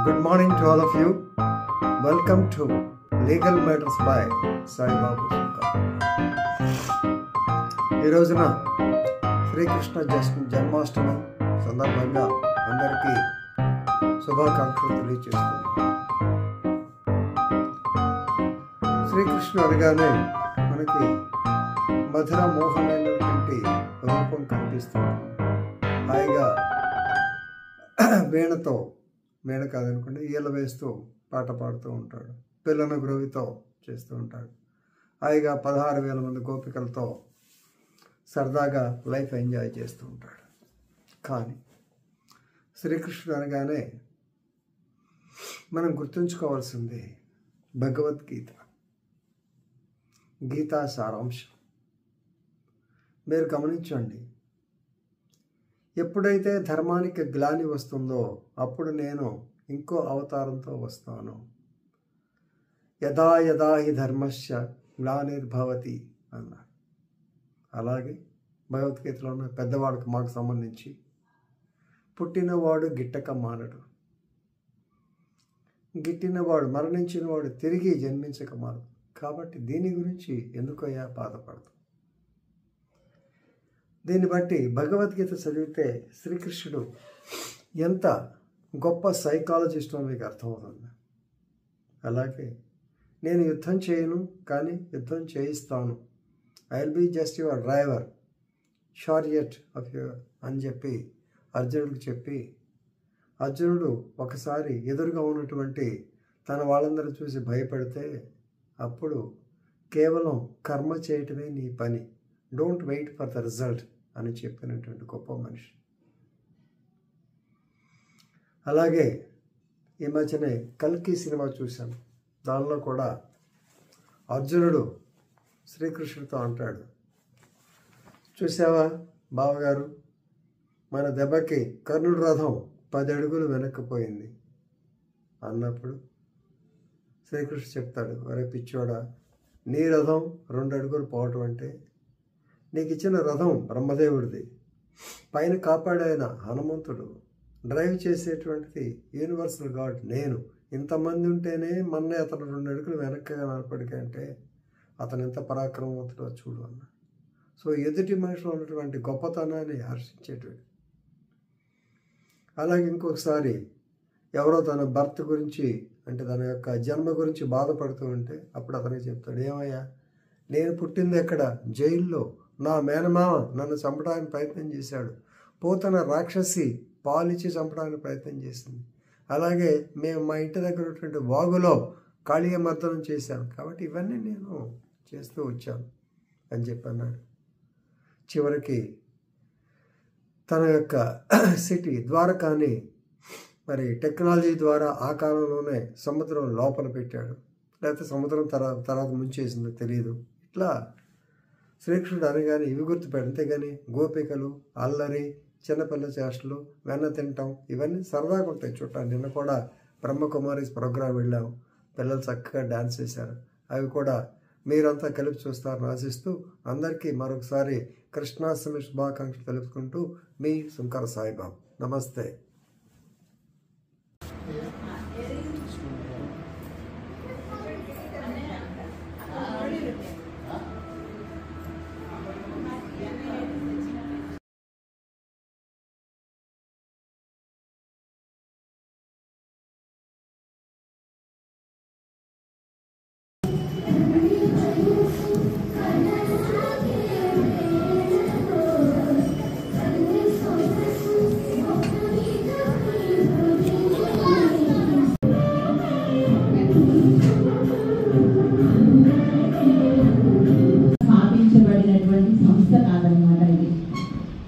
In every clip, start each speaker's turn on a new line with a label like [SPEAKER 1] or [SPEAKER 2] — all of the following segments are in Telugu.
[SPEAKER 1] Good morning to all of you. Welcome to Legal Matters by Sai Babu Sunkar. ఈ రోజున శ్రీకృష్ణ జన్మాష్టమి సందర్భంగా అందరికీ శుభాకాంక్షలు తెలియజేస్తున్నాను. శ్రీకృష్ణుడు అనగానే మనకి మధుర మోహనమైనటువంటి రూపం కనిపిస్తుంది. హాయిగా వీణ కాదనుకోండి, ఈల వేస్తూ పాట పాడుతూ ఉంటాడు. పిల్లల గ్రోవితో చేస్తూ ఉంటాడు. హాయిగా 16,000 మంది గోపికలతో సరదాగా లైఫ్ ఎంజాయ్ చేస్తూ ఉంటాడు. కానీ శ్రీకృష్ణుడు అనగానే మనం గుర్తుంచుకోవాల్సింది భగవద్గీత, గీతా సారాంశం. మీరు గమనించండి, ఎప్పుడైతే ధర్మానికి గ్లాని వస్తుందో అప్పుడు నేను ఇంకో అవతారంతో వస్తాను. యదా యదా హి ధర్మస్య గ్లానిర్భవతి అన్నారు. అలాగే భగవద్గీతలో ఉన్న పెద్దవాడికి మాకు సంబంధించి పుట్టినవాడు గిట్టక మానడు, గిట్టినవాడు మరణించినవాడు తిరిగి జన్మించక మానడు. కాబట్టి దీని గురించి ఎందుకయ్యా బాధపడదు? దీన్ని బట్టి భగవద్గీత చదివితే శ్రీకృష్ణుడు ఎంత గొప్ప సైకాలజిస్టో మీకు అర్థమవుతుంది. అలాగే నేను యుద్ధం చేయను, కానీ యుద్ధం చేయిస్తాను. I will be just your driver, chariot of your అని చెప్పి అర్జునుడికి చెప్పి, అర్జునుడు ఒకసారి ఎదురుగా ఉన్నటువంటి తన వాళ్ళందరూ చూసి భయపడితే అప్పుడు కేవలం కర్మ చేయటమే నీ పని, don't wait for the result అని చెప్పినటువంటి గొప్ప మనిషి. అలాగే ఈ మధ్యనే కల్కి సినిమా చూశాను. దానిలో కూడా అర్జునుడు శ్రీకృష్ణుడితో అంటాడు, చూసావా బావగారు, మన దెబ్బకి కర్ణుడి రథం 10 అడుగులు వెనక్కిపోయింది అన్నప్పుడు శ్రీకృష్ణుడు చెప్తాడు, ఒరే పిచ్చోడా, నీ రథం 2 అడుగులు పోవటం అంటే, నీకు ఇచ్చిన రథం బ్రహ్మదేవుడిది, పైన కాపాడైన హనుమంతుడు, డ్రైవ్ చేసేటువంటిది యూనివర్సల్ గాడ్ నేను. ఇంతమంది ఉంటేనే మొన్నే అతను 2 అడుగులు వెనక్కగా నడపడికంటే అతను ఎంత పరాక్రమవంతుడో చూడు అన్న. సో ఎదుటి మనిషిలో ఉన్నటువంటి గొప్పతనాన్ని హర్షించేటువంటి. అలాగే ఇంకొకసారి ఎవరో తన భర్త గురించి, అంటే తన యొక్క జన్మ గురించి బాధపడుతూ ఉంటే అప్పుడు అతనికి చెప్తాడు, ఏమయ్యా, నేను పుట్టింది ఎక్కడ? జైల్లో. నా మేనమామ నన్ను చంపడానికి ప్రయత్నం చేశాడు. పోతన రాక్షసి పాలిచ్చి చంపడానికి ప్రయత్నం చేసింది. అలాగే మేము మా ఇంటి దగ్గర ఉన్నటువంటి వాగులో కాళీయ మర్దనం చేశాను. కాబట్టి ఇవన్నీ నేను చేస్తూ వచ్చాను అని చెప్పన్నాడు. చివరికి తన యొక్క సిటీ ద్వారకాని మరి టెక్నాలజీ ద్వారా ఆ కాలంలోనే సముద్రం లోపల పెట్టాడు, లేకపోతే సముద్రం తర్వాత ముంచేసిందో తెలియదు. ఇట్లా శ్రీకృష్ణుడు అనగానే ఇవి గుర్తుపెట్టు. అంతేగాని గోపికలు, అల్లరి, చిన్నపిల్ల చేష్టలు, వెన్న తింటాం, ఇవన్నీ సరదాగా ఉంటాయి చూడటానికి. నిన్న కూడా బ్రహ్మకుమారీస్ ప్రోగ్రాం వెళ్ళాం, పిల్లలు చక్కగా డ్యాన్స్ చేశారు. అవి కూడా మీరంతా కలిపి చూస్తారని ఆశిస్తూ అందరికీ మరొకసారి కృష్ణాష్టమి శుభాకాంక్షలు తెలుపుకుంటూ మీ సుంకర సాయిబాబు. నమస్తే.
[SPEAKER 2] సంస్థ కాదనమాట, ఇది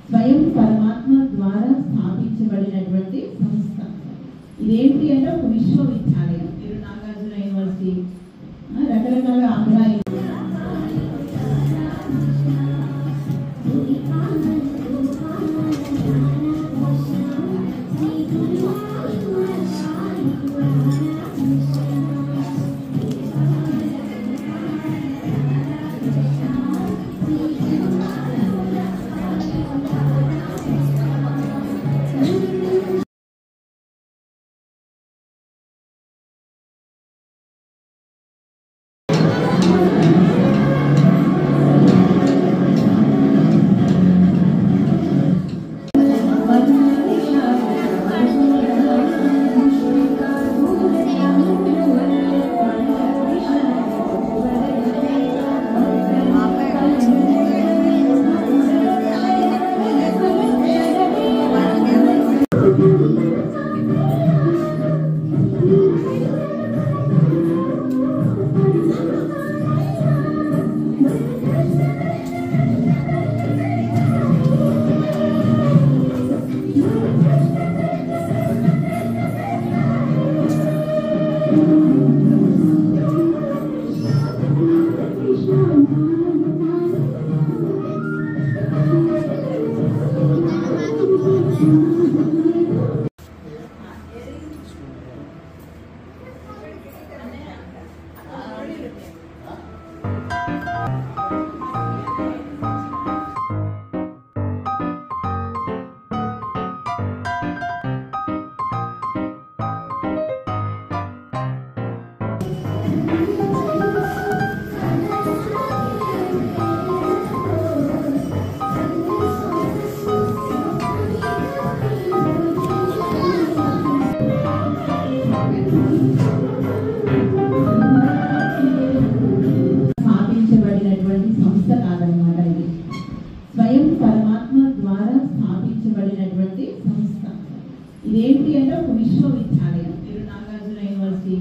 [SPEAKER 2] స్వయం పరమాత్మ ద్వారా స్థాపించబడినటువంటి సంస్థ. ఇదేంటి అంటే ఒక విశ్వవిద్యాలయం. మీరు నాగార్జున యూనివర్సిటీ, రకరకాల ఆంధ్ర అంటే ఒక విశ్వవిద్యాలయం. మీరు నాగార్జున యూనివర్సిటీ